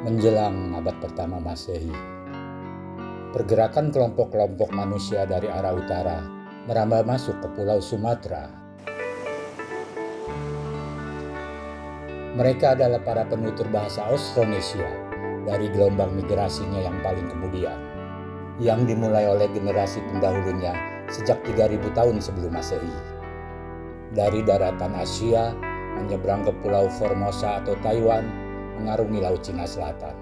Menjelang abad pertama Masehi, pergerakan kelompok-kelompok manusia dari arah utara merambah masuk ke Pulau Sumatera. Mereka adalah para penutur bahasa Austronesia dari gelombang migrasinya yang paling kemudian, yang dimulai oleh generasi pendahulunya sejak 3000 tahun sebelum Masehi. Dari daratan Asia menyeberang ke Pulau Formosa atau Taiwan, mengarungi Laut Cina Selatan.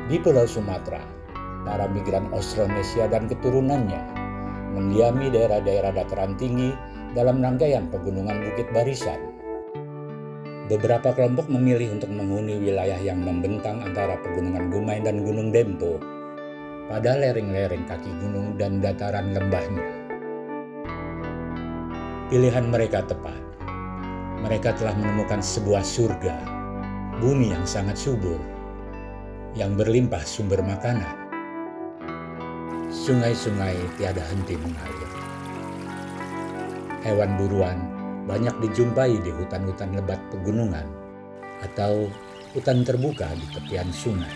Di Pulau Sumatera, para migran Austronesia dan keturunannya mendiami daerah-daerah dataran tinggi dalam rangkaian pegunungan Bukit Barisan. Beberapa kelompok memilih untuk menghuni wilayah yang membentang antara Pegunungan Gumay dan Gunung Dempo pada lereng-lereng kaki gunung dan dataran lembahnya. Pilihan mereka tepat. Mereka telah menemukan sebuah surga, bumi yang sangat subur, yang berlimpah sumber makanan. Sungai-sungai tiada henti mengalir. Hewan buruan banyak dijumpai di hutan-hutan lebat pegunungan atau hutan terbuka di tepian sungai.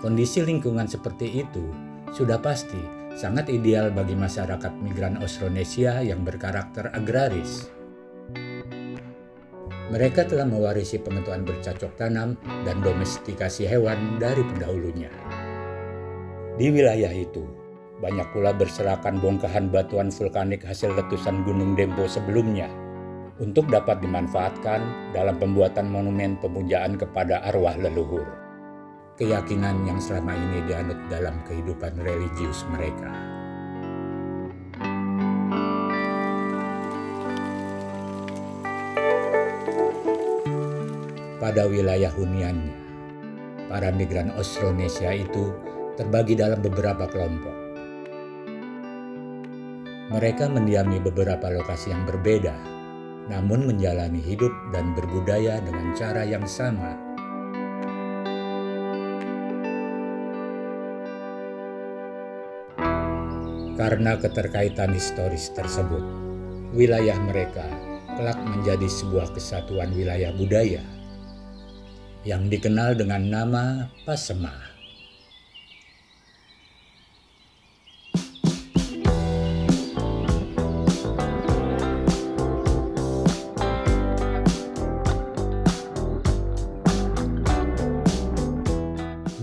Kondisi lingkungan seperti itu sudah pasti sangat ideal bagi masyarakat migran Austronesia yang berkarakter agraris. Mereka telah mewarisi pengetahuan bercocok tanam dan domestikasi hewan dari pendahulunya. Di wilayah itu, banyak pula berserakan bongkahan batuan vulkanik hasil letusan Gunung Dempo sebelumnya untuk dapat dimanfaatkan dalam pembuatan monumen pemujaan kepada arwah leluhur. Keyakinan yang selama ini dianut dalam kehidupan religius mereka. Pada wilayah huniannya, para migran Austronesia itu terbagi dalam beberapa kelompok. Mereka mendiami beberapa lokasi yang berbeda, namun menjalani hidup dan berbudaya dengan cara yang sama. Karena keterkaitan historis tersebut, wilayah mereka kelak menjadi sebuah kesatuan wilayah budaya yang dikenal dengan nama Pasemah.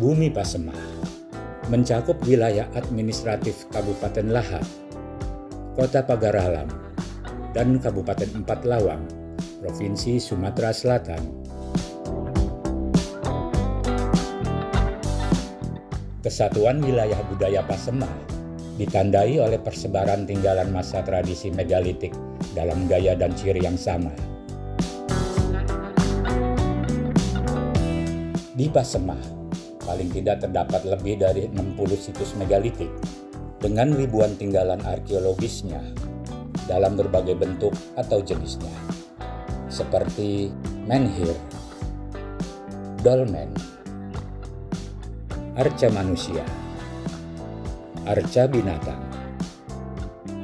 Bumi Pasemah mencakup wilayah administratif Kabupaten Lahad, Kota Pagar Alam, dan Kabupaten Empat Lawang, Provinsi Sumatera Selatan. Kesatuan wilayah budaya Pasemah ditandai oleh persebaran tinggalan masa tradisi megalitik dalam gaya dan ciri yang sama. Di Pasemah, paling tidak terdapat lebih dari 60 situs megalitik dengan ribuan tinggalan arkeologisnya dalam berbagai bentuk atau jenisnya, seperti menhir, dolmen, arca manusia, arca binatang,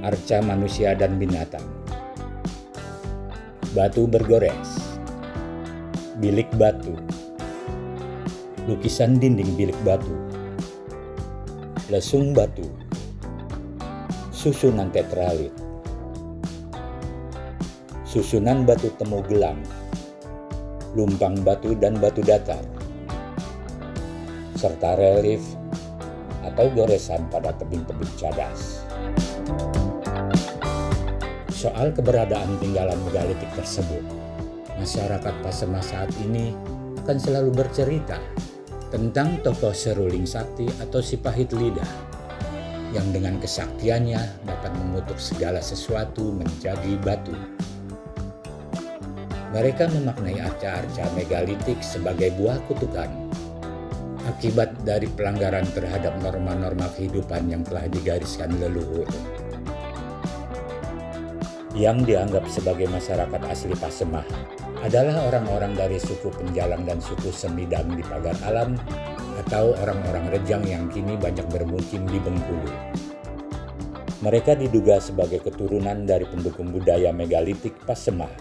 arca manusia dan binatang, batu bergores, bilik batu, lukisan dinding bilik batu, lesung batu, susunan tetralit, susunan batu temu gelang, lumpang batu dan batu datar, serta relief atau goresan pada tebing-tebing cadas. Soal keberadaan tinggalan megalitik tersebut, masyarakat Pasemah saat ini akan selalu bercerita tentang tokoh seruling sakti atau si pahit lidah yang dengan kesaktiannya dapat mengutuk segala sesuatu menjadi batu. Mereka memaknai arca-arca megalitik sebagai buah kutukan akibat dari pelanggaran terhadap norma-norma kehidupan yang telah digariskan leluhur. Yang dianggap sebagai masyarakat asli Pasemah adalah orang-orang dari suku Penjalang dan suku Semidang di Pagar Alam atau orang-orang Rejang yang kini banyak bermukim di Bengkulu. Mereka diduga sebagai keturunan dari pendukung budaya megalitik Pasemah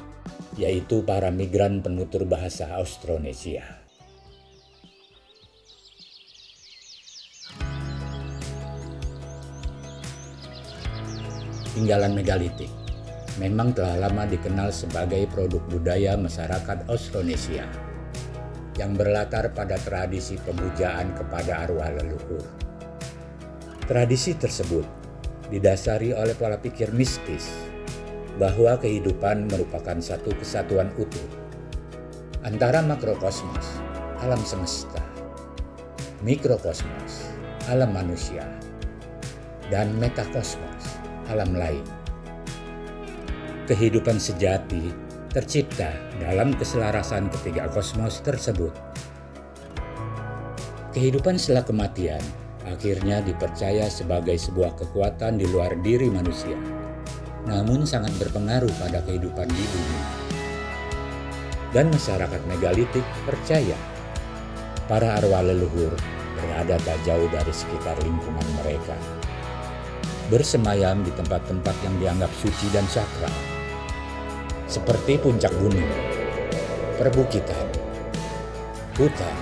yaitu para migran penutur bahasa Austronesia. Tinggalan megalitik memang telah lama dikenal sebagai produk budaya masyarakat Austronesia yang berlatar pada tradisi pemujaan kepada arwah leluhur. Tradisi tersebut didasari oleh pola pikir mistis bahwa kehidupan merupakan satu kesatuan utuh antara makrokosmos, alam semesta, mikrokosmos, alam manusia, dan metakosmos, alam lain. Kehidupan sejati tercipta dalam keselarasan ketiga kosmos tersebut. Kehidupan setelah kematian akhirnya dipercaya sebagai sebuah kekuatan di luar diri manusia, namun sangat berpengaruh pada kehidupan di bumi. Dan masyarakat megalitik percaya para arwah leluhur berada tak jauh dari sekitar lingkungan mereka, bersemayam di tempat-tempat yang dianggap suci dan sakral, seperti puncak gunung, perbukitan, hutan,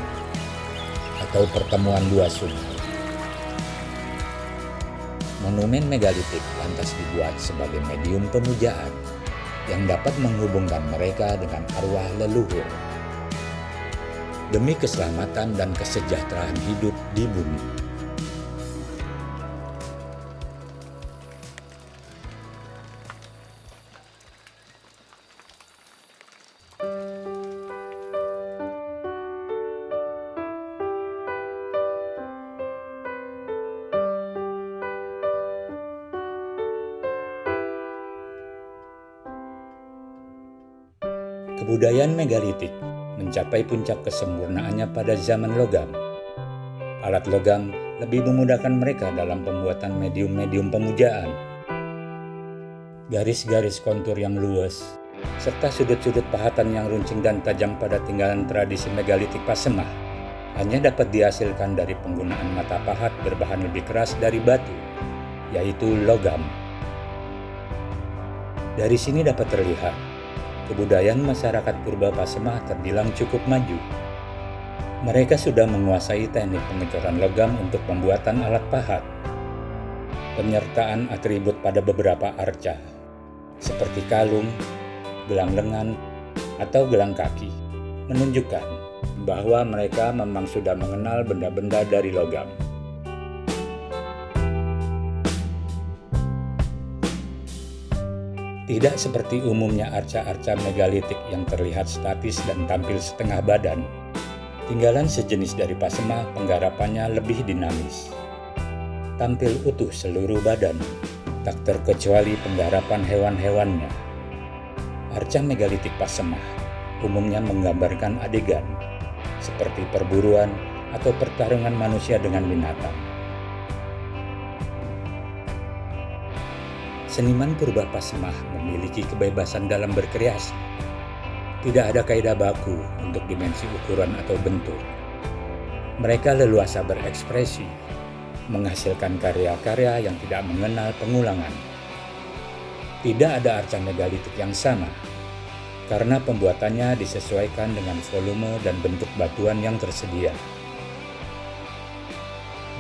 atau pertemuan dua sungai. Monumen megalitik lantas dibuat sebagai medium pemujaan yang dapat menghubungkan mereka dengan arwah leluhur demi keselamatan dan kesejahteraan hidup di bumi. Kebudayaan megalitik mencapai puncak kesempurnaannya pada zaman logam. Alat logam lebih memudahkan mereka dalam pembuatan medium-medium pemujaan. Garis-garis kontur yang luas, serta sudut-sudut pahatan yang runcing dan tajam pada tinggalan tradisi megalitik Pasemah hanya dapat dihasilkan dari penggunaan mata pahat berbahan lebih keras dari batu, yaitu logam. Dari sini dapat terlihat kebudayaan masyarakat purba Pasemah terbilang cukup maju. Mereka sudah menguasai teknik pengecoran logam untuk pembuatan alat pahat. Penyertaan atribut pada beberapa arca, seperti kalung, gelang lengan, atau gelang kaki, menunjukkan bahwa mereka memang sudah mengenal benda-benda dari logam. Tidak seperti umumnya arca-arca megalitik yang terlihat statis dan tampil setengah badan. Tinggalan sejenis dari Pasemah penggarapannya lebih dinamis. Tampil utuh seluruh badan, tak terkecuali penggarapan hewan-hewannya. Arca megalitik Pasemah umumnya menggambarkan adegan, seperti perburuan atau pertarungan manusia dengan binatang. Seniman purba Pasemah memiliki kebebasan dalam berkreasi. Tidak ada kaidah baku untuk dimensi ukuran atau bentuk. Mereka leluasa berekspresi, menghasilkan karya-karya yang tidak mengenal pengulangan. Tidak ada arca megalitik yang sama, karena pembuatannya disesuaikan dengan volume dan bentuk batuan yang tersedia.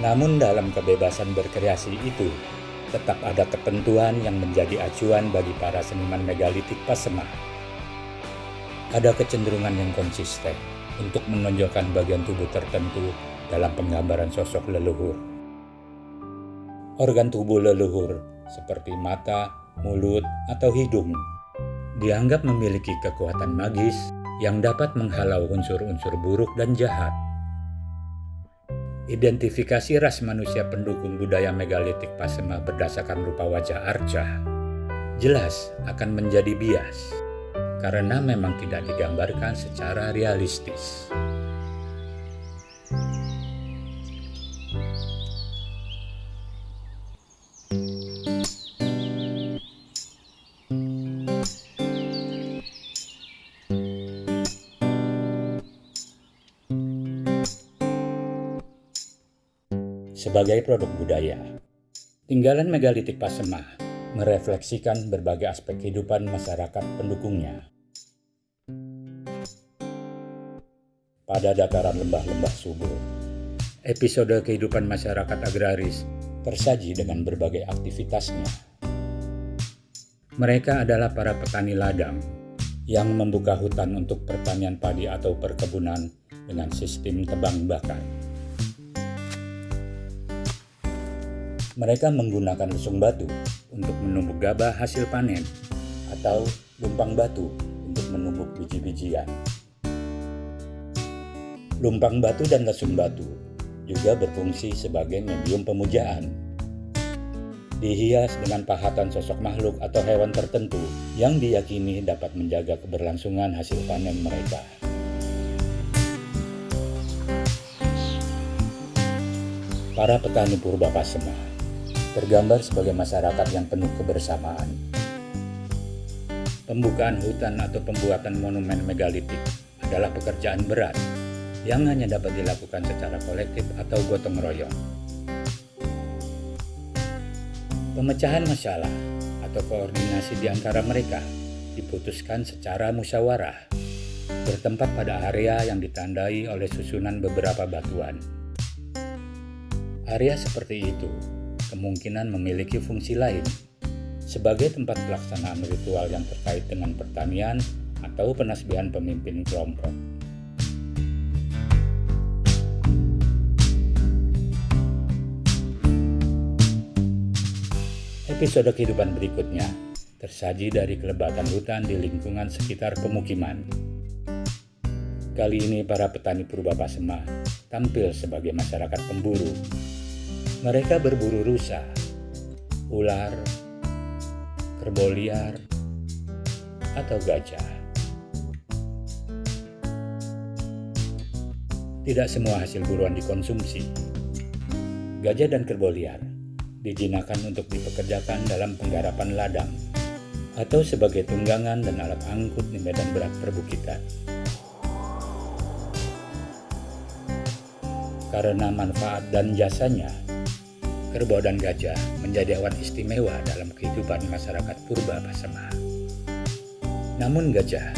Namun dalam kebebasan berkreasi itu, tetap ada ketentuan yang menjadi acuan bagi para seniman megalitik Pasemah. Ada kecenderungan yang konsisten untuk menonjolkan bagian tubuh tertentu dalam penggambaran sosok leluhur. Organ tubuh leluhur seperti mata, mulut, atau hidung dianggap memiliki kekuatan magis yang dapat menghalau unsur-unsur buruk dan jahat. Identifikasi ras manusia pendukung budaya megalitik Pasemah berdasarkan rupa wajah arca jelas akan menjadi bias karena memang tidak digambarkan secara realistis. Sebagai produk budaya, tinggalan megalitik Pasemah merefleksikan berbagai aspek kehidupan masyarakat pendukungnya. pada dataran lembah-lembah subur. Episode kehidupan masyarakat agraris tersaji dengan berbagai aktivitasnya. Mereka adalah para petani ladang yang membuka hutan untuk pertanian padi atau perkebunan dengan sistem tebang bakar. Mereka menggunakan lesung batu untuk menumbuk gabah hasil panen atau lumpang batu untuk menumbuk biji-bijian. Lumpang batu dan lesung batu juga berfungsi sebagai medium pemujaan. Dihias dengan pahatan sosok makhluk atau hewan tertentu yang diyakini dapat menjaga keberlangsungan hasil panen mereka. Para petani purba Pasema tergambar sebagai masyarakat yang penuh kebersamaan. Pembukaan hutan atau pembuatan monumen megalitik adalah pekerjaan berat yang hanya dapat dilakukan secara kolektif atau gotong royong. Pemecahan masalah atau koordinasi di antara mereka diputuskan secara musyawarah, bertempat pada area yang ditandai oleh susunan beberapa batuan. Area seperti itu kemungkinan memiliki fungsi lain sebagai tempat pelaksanaan ritual yang terkait dengan pertanian atau penasbihan pemimpin kelompok. Episode kehidupan berikutnya tersaji dari kelebatan hutan di lingkungan sekitar pemukiman. Kali ini para petani purba Pasema tampil sebagai masyarakat pemburu. Mereka berburu rusa, ular, kerbau liar, atau gajah. Tidak semua hasil buruan dikonsumsi. Gajah dan kerbau liar dijinakan untuk dipekerjakan dalam penggarapan ladang atau sebagai tunggangan dan alat angkut di medan berat perbukitan. Karena manfaat dan jasanya, kerbau dan gajah menjadi hewan istimewa dalam kehidupan masyarakat purba Pasema. Namun gajah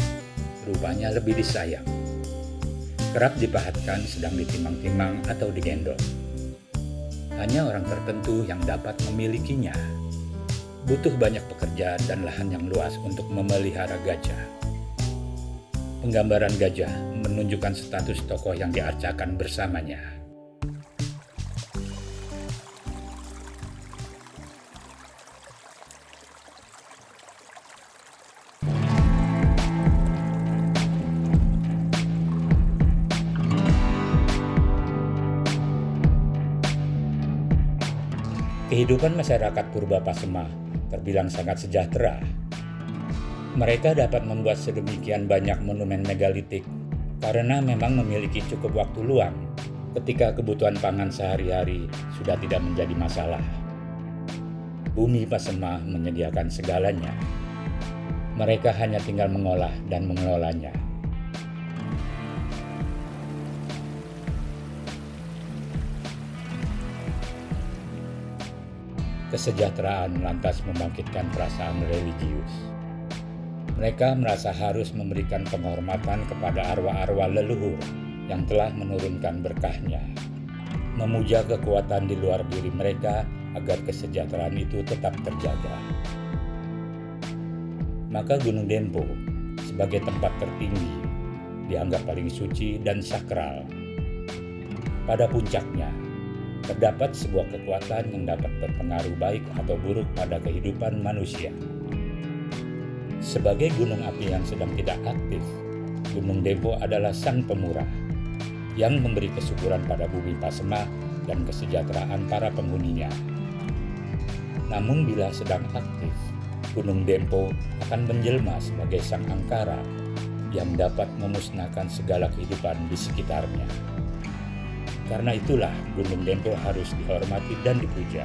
rupanya lebih disayang. Kerap dipahatkan sedang ditimang-timang atau digendong. Hanya orang tertentu yang dapat memilikinya. Butuh banyak pekerjaan dan lahan yang luas untuk memelihara gajah. Penggambaran gajah menunjukkan status tokoh yang diarcakan bersamanya. Kehidupan masyarakat purba Pasema terbilang sangat sejahtera. Mereka dapat membuat sedemikian banyak monumen megalitik karena memang memiliki cukup waktu luang ketika kebutuhan pangan sehari-hari sudah tidak menjadi masalah. Bumi Pasema menyediakan segalanya. Mereka hanya tinggal mengolah dan mengelolanya. Kesejahteraan lantas membangkitkan perasaan religius. Mereka merasa harus memberikan penghormatan kepada arwah-arwah leluhur yang telah menurunkan berkahnya, memuja kekuatan di luar diri mereka agar kesejahteraan itu tetap terjaga. Maka Gunung Dempo sebagai tempat tertinggi dianggap paling suci dan sakral. Pada puncaknya, terdapat sebuah kekuatan yang dapat berpengaruh baik atau buruk pada kehidupan manusia. Sebagai gunung api yang sedang tidak aktif, Gunung Dempo adalah sang pemurah yang memberi kesuburan pada bumi Pasema dan kesejahteraan para penghuninya. Namun bila sedang aktif, Gunung Dempo akan menjelma sebagai sang angkara yang dapat memusnahkan segala kehidupan di sekitarnya. Karena itulah Gunung Dempo harus dihormati dan dipuja,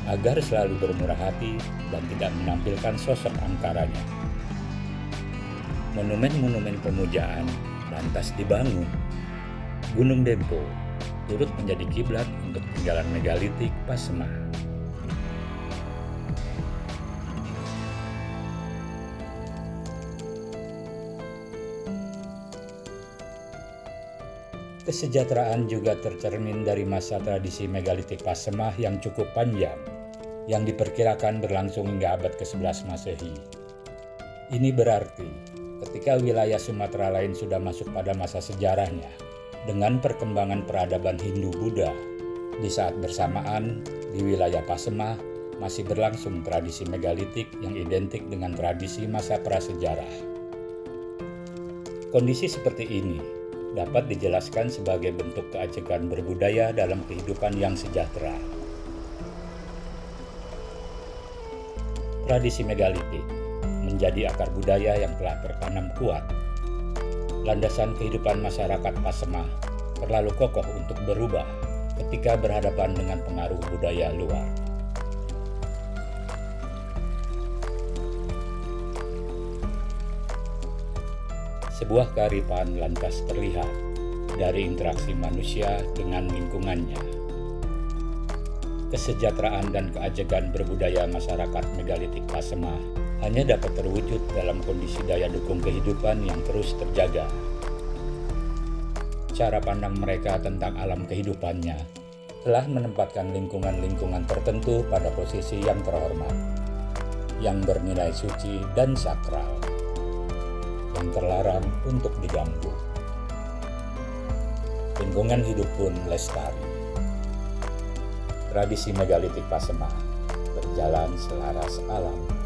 agar selalu bermurah hati dan tidak menampilkan sosok angkaranya. Monumen-monumen pemujaan lantas dibangun. Gunung Dempo turut menjadi kiblat untuk peninggalan megalitik Pasema. Kesejahteraan juga tercermin dari masa tradisi megalitik Pasemah yang cukup panjang, yang diperkirakan berlangsung hingga abad ke-11 Masehi. Ini berarti ketika wilayah Sumatera lain sudah masuk pada masa sejarahnya, dengan perkembangan peradaban Hindu-Buddha, di saat bersamaan di wilayah Pasemah masih berlangsung tradisi megalitik yang identik dengan tradisi masa prasejarah. Kondisi seperti ini dapat dijelaskan sebagai bentuk keajegan berbudaya dalam kehidupan yang sejahtera. Tradisi megalitik menjadi akar budaya yang telah tertanam kuat. Landasan kehidupan masyarakat Pasemah terlalu kokoh untuk berubah ketika berhadapan dengan pengaruh budaya luar. Sebuah kearifan lantas terlihat dari interaksi manusia dengan lingkungannya. Kesejahteraan dan keajegan berbudaya masyarakat megalitik Pasemah hanya dapat terwujud dalam kondisi daya dukung kehidupan yang terus terjaga. Cara pandang mereka tentang alam kehidupannya telah menempatkan lingkungan-lingkungan tertentu pada posisi yang terhormat, yang bernilai suci dan sakral, yang terlarang untuk diganggu. Lingkungan hidup pun lestari. Tradisi megalitik Pasemah berjalan selaras alam.